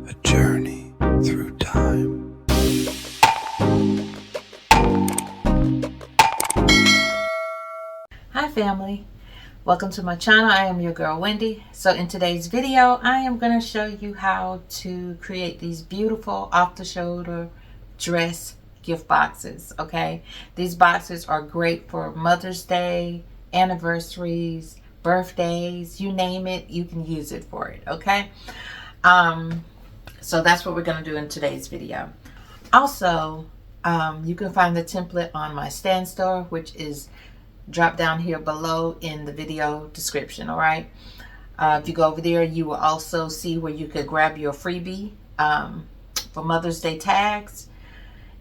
A journey through time. Hi family, welcome to my channel. I am your girl Wendy. So in today's video I am going to show you how to create these beautiful off the shoulder dress gift boxes. Okay, these boxes are great for Mother's Day, anniversaries, birthdays, you name it, you can use it for it. Okay, so that's what we're going to do in today's video. Also, you can find the template on my stand store, which is drop down here below in the video description. All right, if you go over there, you will also see where you could grab your freebie for Mother's Day tags,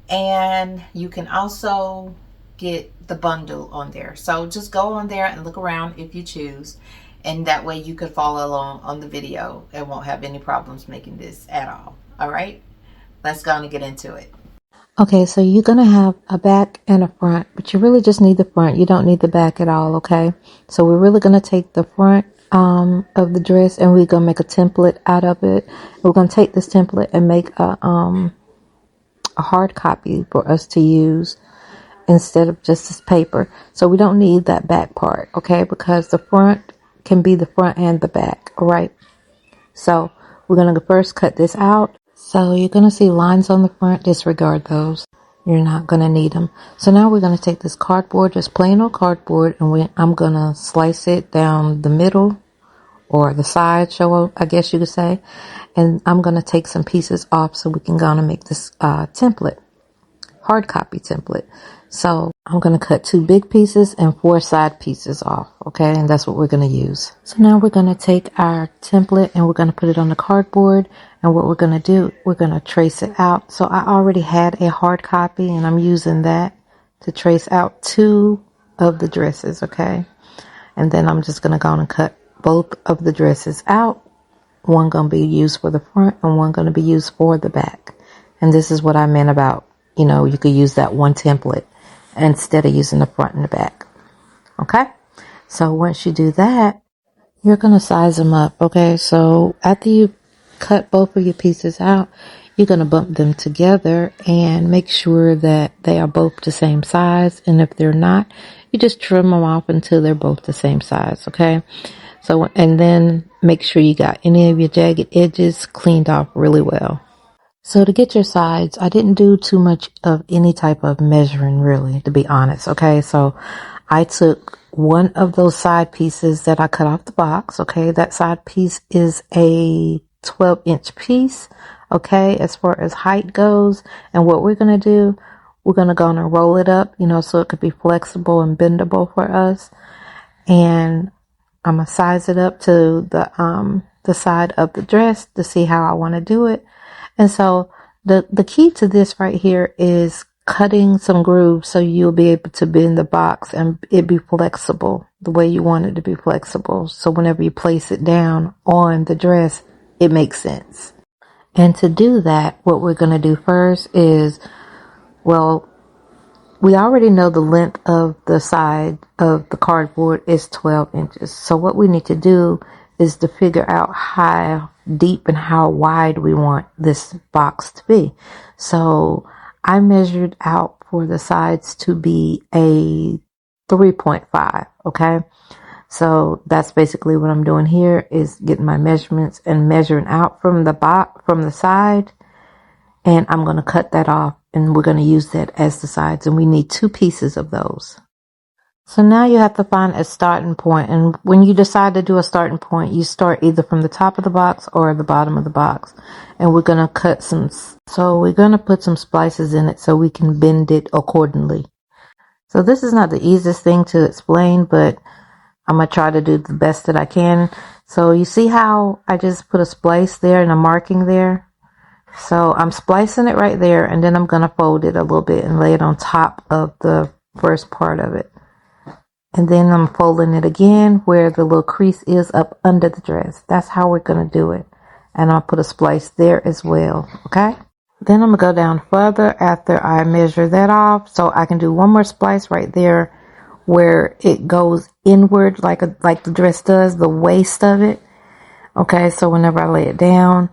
and you can also get the bundle on there. So just go on there and look around if you choose, and that way you could follow along on the video and won't have any problems making this at all. All right, let's go and get into it. Okay, so you're going to have a back and a front, but you really just need the front. You don't need the back at all, okay? So we're really going to take the front of the dress, and we're going to make a template out of it. We're going to take this template and make a hard copy for us to use instead of just this paper. So we don't need that back part, okay? Because the front can be the front and the back, all right? So we're going to first cut this out. So you're going to see lines on the front. Disregard those. You're not going to need them. So now we're going to take this cardboard, just plain old cardboard, and I'm going to slice it down the middle or the side, I guess you could say. And I'm going to take some pieces off so we can go and make this template, hard copy template. So I'm going to cut 2 big pieces and 4 side pieces off. Okay. And that's what we're going to use. So now we're going to take our template and we're going to put it on the cardboard. And what we're going to do, we're going to trace it out. So I already had a hard copy and I'm using that to trace out 2 of the dresses. Okay. And then I'm just going to go on and cut both of the dresses out. One going to be used for the front and one going to be used for the back. And this is what I meant about, you could use that one template instead of using the front and the back. Okay. So once you do that, you're going to size them up. Okay. So after you cut both of your pieces out, you're going to bump them together and make sure that they are both the same size. And if they're not, you just trim them off until they're both the same size. Okay. So, and then make sure you got any of your jagged edges cleaned off really well. So to get your sides, I didn't do too much of any type of measuring really, to be honest. Okay. So I took one of those side pieces that I cut off the box. Okay. That side piece is a 12-inch piece. Okay. As far as height goes. And what we're going to do, we're going to go on and roll it up, so it could be flexible and bendable for us. And I'm going to size it up to the side of the dress to see how I want to do it. And so the key to this right here is cutting some grooves so you'll be able to bend the box and it be flexible the way you want it to be flexible. So whenever you place it down on the dress, it makes sense. And to do that, what we're going to do first is, well, we already know the length of the side of the cardboard is 12 inches. So what we need to do is to figure out how deep and how wide we want this box to be. So I measured out for the sides to be a 3.5. Okay. So that's basically what I'm doing here is getting my measurements and measuring out from the side. And I'm going to cut that off and we're going to use that as the sides. And we need 2 pieces of those. So now you have to find a starting point. And when you decide to do a starting point, you start either from the top of the box or the bottom of the box. And we're going to put some splices in it so we can bend it accordingly. So this is not the easiest thing to explain, but I'm going to try to do the best that I can. So you see how I just put a splice there and a marking there? So I'm splicing it right there, and then I'm going to fold it a little bit and lay it on top of the first part of it. And then I'm folding it again where the little crease is up under the dress. That's how we're going to do it. And I'll put a splice there as well. Okay. Then I'm going to go down further after I measure that off. So I can do one more splice right there where it goes inward like the dress does, the waist of it. Okay. So whenever I lay it down,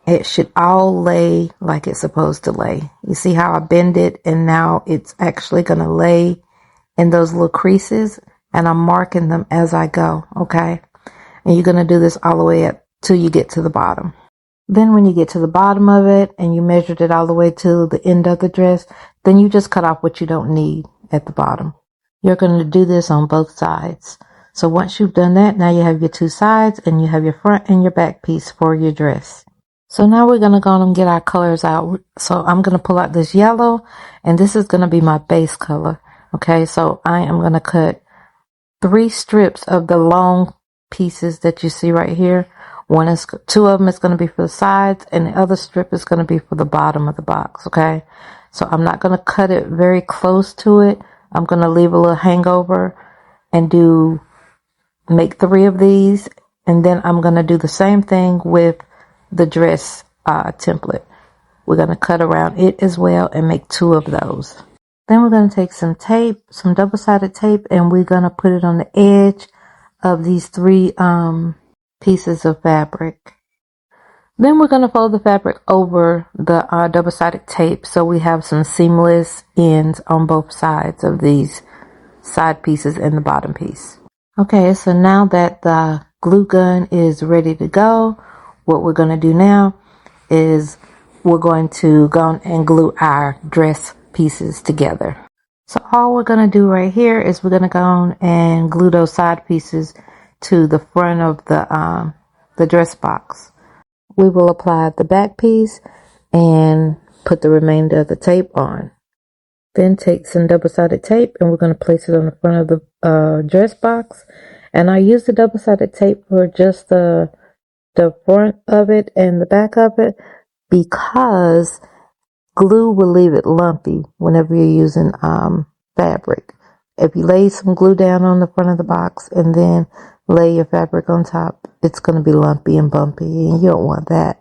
It should all lay like it's supposed to lay. You see how I bend it, and now it's actually going to lay in those little creases, and I'm marking them as I go, okay? And you're going to do this all the way up till you get to the bottom. Then when you get to the bottom of it and you measured it all the way to the end of the dress, then you just cut off what you don't need at the bottom. You're going to do this on both sides. So once you've done that, now you have your two sides and you have your front and your back piece for your dress. So now we're going to go and get our colors out. So I'm going to pull out this yellow, and this is going to be my base color. Okay, so I am going to cut 3 strips of the long pieces that you see right here. Two of them is going to be for the sides, and the other strip is going to be for the bottom of the box. Okay, so I'm not going to cut it very close to it. I'm going to leave a little hangover and make 3 of these, and then I'm going to do the same thing with the dress template. We're going to cut around it as well and make 2 of those. Then we're going to take some tape, some double-sided tape, and we're going to put it on the edge of these 3 pieces of fabric. Then we're going to fold the fabric over the double-sided tape so we have some seamless ends on both sides of these side pieces and the bottom piece. Okay, so now that the glue gun is ready to go, what we're going to do now is we're going to go and glue our dress pieces together. So all we're going to do right here is we're going to go on and glue those side pieces to the front of the dress box. We will apply the back piece and put the remainder of the tape on. Then take some double-sided tape and we're going to place it on the front of the dress box. And I use the double-sided tape for just the front of it and the back of it because glue will leave it lumpy whenever you're using fabric. If you lay some glue down on the front of the box and then lay your fabric on top, it's going to be lumpy and bumpy, and you don't want that.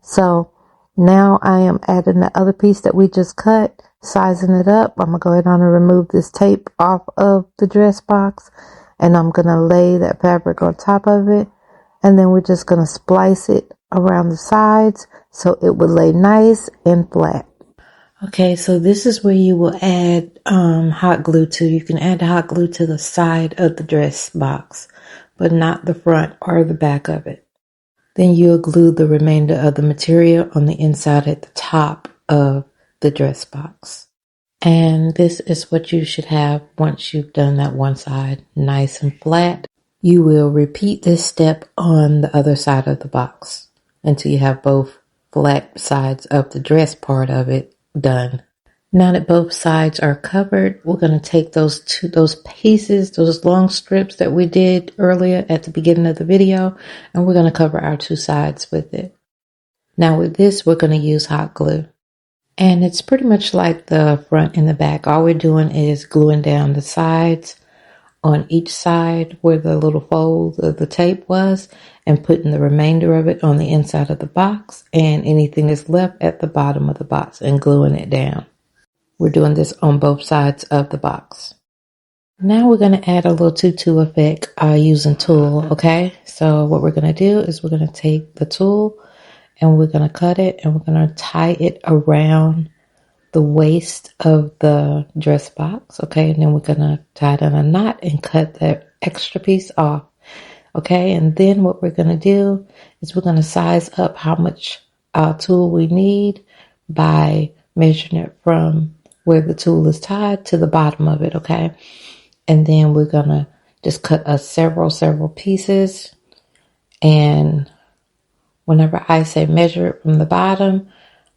So now I am adding the other piece that we just cut, sizing it up. I'm going to go ahead on and remove this tape off of the dress box, and I'm going to lay that fabric on top of it, and then we're just going to splice it around the sides so it would lay nice and flat. Okay, so this is where you will add hot glue to. You can add the hot glue to the side of the dress box, but not the front or the back of it. Then you'll glue the remainder of the material on the inside at the top of the dress box. And this is what you should have once you've done that one side nice and flat. You will repeat this step on the other side of the box until you have both flat sides of the dress part of it done. Now that both sides are covered, we're going to take those pieces, those long strips that we did earlier at the beginning of the video, and we're going to cover our 2 sides with it. Now with this, we're going to use hot glue. And it's pretty much like the front and the back. All we're doing is gluing down the sides on each side where the little fold of the tape was and putting the remainder of it on the inside of the box and anything that's left at the bottom of the box and gluing it down. We're doing this on both sides of the box. Now we're going to add a little tutu effect using tulle, okay? So what we're going to do is we're going to take the tulle and we're going to cut it and we're going to tie it around the waist of the dress box, okay? And then we're going to tie it in a knot and cut that extra piece off, okay? And then what we're going to do is we're going to size up how much tulle we need by measuring it from where the tulle is tied to the bottom of it, okay? And then we're going to just cut several pieces. And whenever I say measure it from the bottom,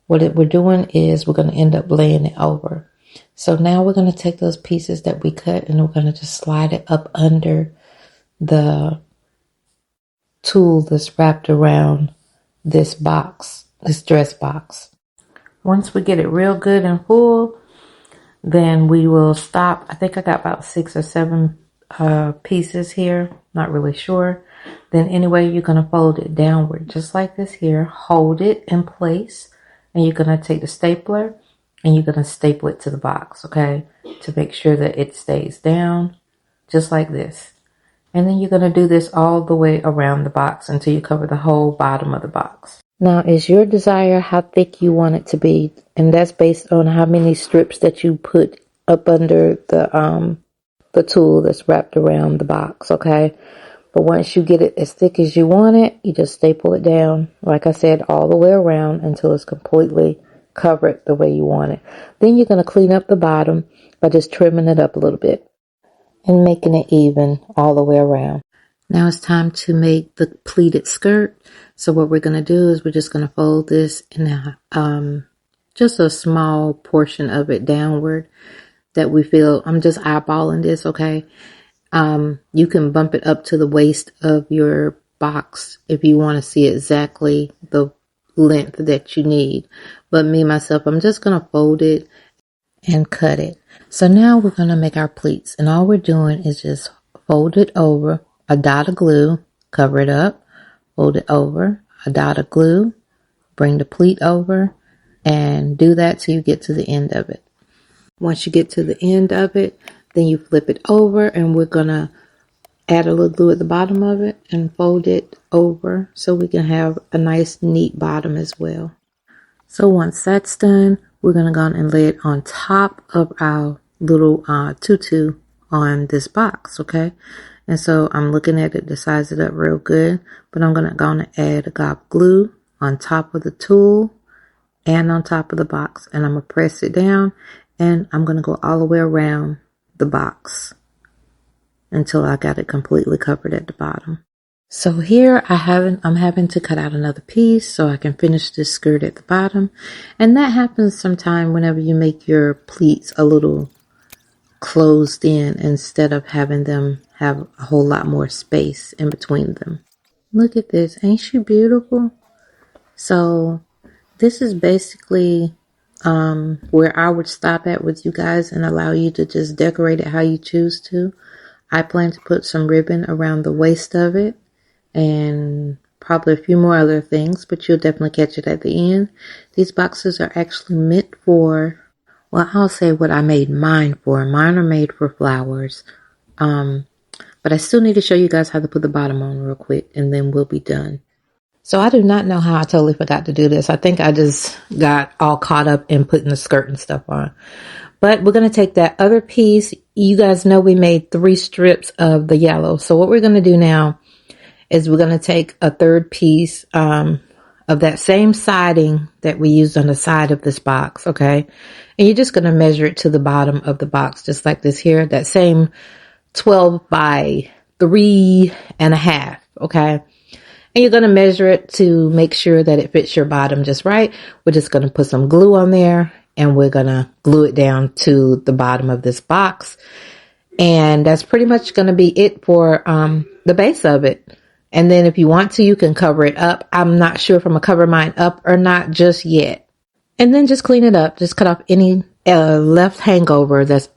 what we're doing is we're going to end up laying it over. So now we're going to take those pieces that we cut and we're going to just slide it up under the tulle that's wrapped around this box, this dress box. Once we get it real good and full, then we will stop. I think I got about 6 or 7 pieces here. Not really sure. Then anyway, you're going to fold it downward just like this here. Hold it in place. And you're going to take the stapler and you're going to staple it to the box, okay? To make sure that it stays down just like this. And then you're going to do this all the way around the box until you cover the whole bottom of the box. Now, it's your desire how thick you want it to be, and that's based on how many strips that you put up under the tool that's wrapped around the box, okay? But once you get it as thick as you want it, you just staple it down, like I said, all the way around until it's completely covered the way you want it. Then you're going to clean up the bottom by just trimming it up a little bit and making it even all the way around. Now it's time to make the pleated skirt. So what we're going to do is we're just going to fold this in just a small portion of it downward that we feel. I'm just eyeballing this, okay? You can bump it up to the waist of your box if you want to see exactly the length that you need. But me, myself, I'm just going to fold it and cut it. So now we're going to make our pleats. And all we're doing is just fold it over, a dot of glue, cover it up, fold it over, a dot of glue, bring the pleat over, and do that till you get to the end of it. Once you get to the end of it, then you flip it over, and we're going to add a little glue at the bottom of it and fold it over so we can have a nice neat bottom as well. So once that's done, we're going to go on and lay it on top of our little tutu on this box, okay? And so I'm looking at it to size it up real good, but I'm going to go on and add a gob glue on top of the tool and on top of the box, and I'm going to press it down, and I'm going to go all the way around the box until I got it completely covered at the bottom. So here I'm having to cut out another piece so I can finish this skirt at the bottom. And that happens sometime whenever you make your pleats a little closed in instead of having them have a whole lot more space in between them. Look at this. Ain't she beautiful? So this is basically where I would stop at with you guys and allow you to just decorate it how you choose to. I plan to put some ribbon around the waist of it and probably a few more other things, but you'll definitely catch it at the end. These boxes are actually meant for, well, I'll say what I made mine for. Mine are made for flowers. But I still need to show you guys how to put the bottom on real quick, and then we'll be done. So I do not know how I totally forgot to do this. I think I just got all caught up in putting the skirt and stuff on. But we're going to take that other piece. You guys know we made 3 strips of the yellow. So what we're going to do now is we're going to take a third piece of that same siding that we used on the side of this box, okay? And you're just going to measure it to the bottom of the box, just like this here, that same 12 by 3.5, okay? And you're going to measure it to make sure that it fits your bottom just right. We're just going to put some glue on there, and we're going to glue it down to the bottom of this box. And that's pretty much going to be it for the base of it. And then if you want to, you can cover it up. I'm not sure if I'm going to cover mine up or not just yet. And then just clean it up. Just cut off any left hangover that's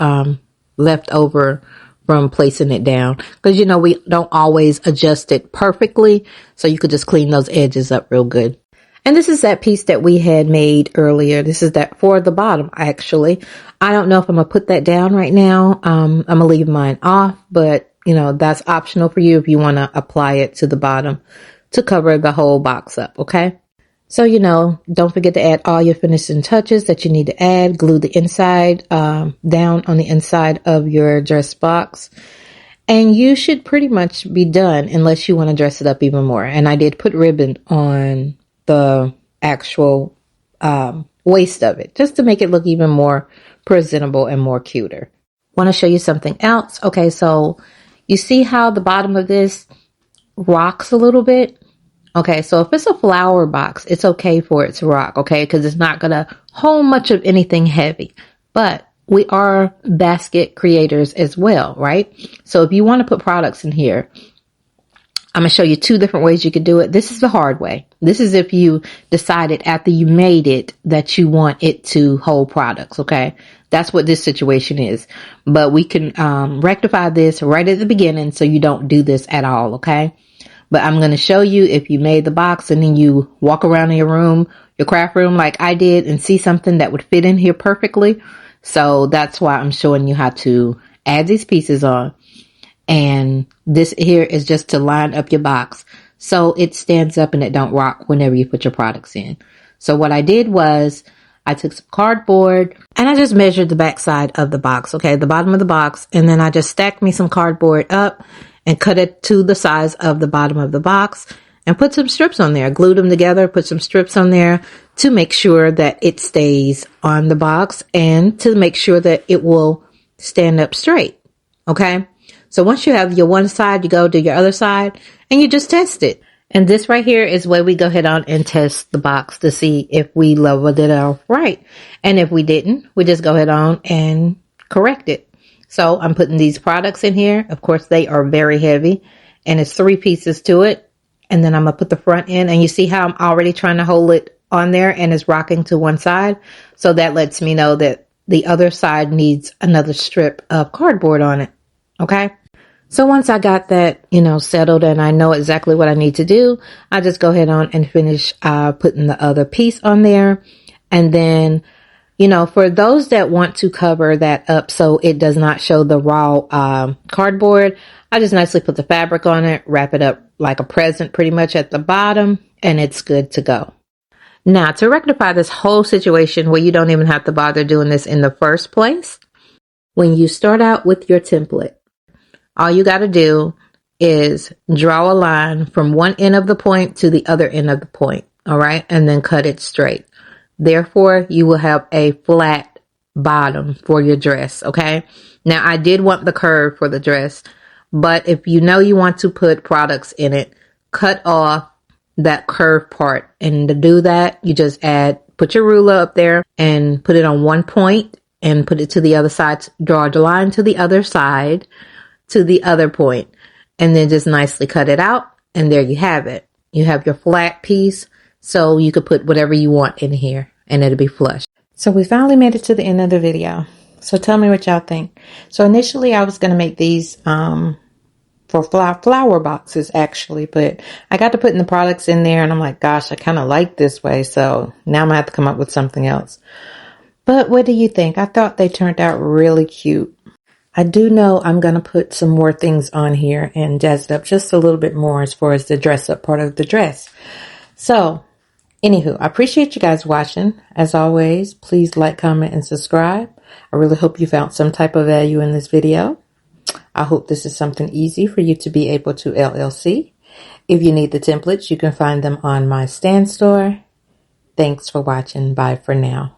left over from placing it down. Because, you know, we don't always adjust it perfectly. So you could just clean those edges up real good. And this is that piece that we had made earlier. This is that for the bottom, actually. I don't know if I'm going to put that down right now. I'm going to leave mine off, but you know, that's optional for you if you want to apply it to the bottom to cover the whole box up, okay? So, you know, don't forget to add all your finishing touches that you need to add. Glue the inside down on the inside of your dress box. And you should pretty much be done unless you want to dress it up even more. And I did put ribbon on the actual waist of it just to make it look even more presentable and more cuter. Want to show you something else? Okay, so you see how the bottom of this rocks a little bit? Okay, so if it's a flower box, it's okay for it to rock, okay? Because it's not going to hold much of anything heavy. But we are basket creators as well, right? So if you want to put products in here, I'm going to show you 2 different ways you could do it. This is the hard way. This is if you decided after you made it that you want it to hold products, okay? That's what this situation is. But we can rectify this right at the beginning so you don't do this at all, okay? But I'm going to show you if you made the box and then you walk around in your room, your craft room like I did, and see something that would fit in here perfectly. So that's why I'm showing you how to add these pieces on. And this here is just to line up your box so it stands up and it don't rock whenever you put your products in. So what I did was I took some cardboard and I just measured the back side of the box, okay, the bottom of the box, and then I just stacked me some cardboard up and cut it to the size of the bottom of the box and put some strips on there, glued them together, put some strips on there to make sure that it stays on the box and to make sure that it will stand up straight, okay? So once you have your one side, you go to your other side and you just test it. And this right here is where we go ahead on and test the box to see if we leveled it off right. And if we didn't, we just go ahead on and correct it. So I'm putting these products in here. Of course, they are very heavy and it's 3 pieces to it. And then I'm going to put the front in, and you see how I'm already trying to hold it on there and it's rocking to one side. So that lets me know that the other side needs another strip of cardboard on it. Okay. So once I got that, settled and I know exactly what I need to do, I just go ahead on and finish putting the other piece on there. And then, for those that want to cover that up so it does not show the raw cardboard, I just nicely put the fabric on it, wrap it up like a present pretty much at the bottom, and it's good to go. Now, to rectify this whole situation where you don't even have to bother doing this in the first place, when you start out with your template, all you got to do is draw a line from one end of the point to the other end of the point, all right? And then cut it straight. Therefore, you will have a flat bottom for your dress, okay? Now, I did want the curve for the dress, but if you know you want to put products in it, cut off that curved part. And to do that, you just put your ruler up there and put it on one point and put it to the other side. Draw the line to the other side, to the other point, and then just nicely cut it out, and there you have it. You have your flat piece, so you could put whatever you want in here and it'll be flush. So we finally made it to the end of the video. So tell me what y'all think. So initially I was going to make these for flower boxes actually, but I got to putting the products in there and I'm like, gosh, I kind of like this way, so now I'm gonna have to come up with something else. But what do you think? I thought they turned out really cute. I do know I'm going to put some more things on here and jazz it up just a little bit more as far as the dress up part of the dress. So, anywho, I appreciate you guys watching. As always, please like, comment, and subscribe. I really hope you found some type of value in this video. I hope this is something easy for you to be able to LLC. If you need the templates, you can find them on my Stan store. Thanks for watching. Bye for now.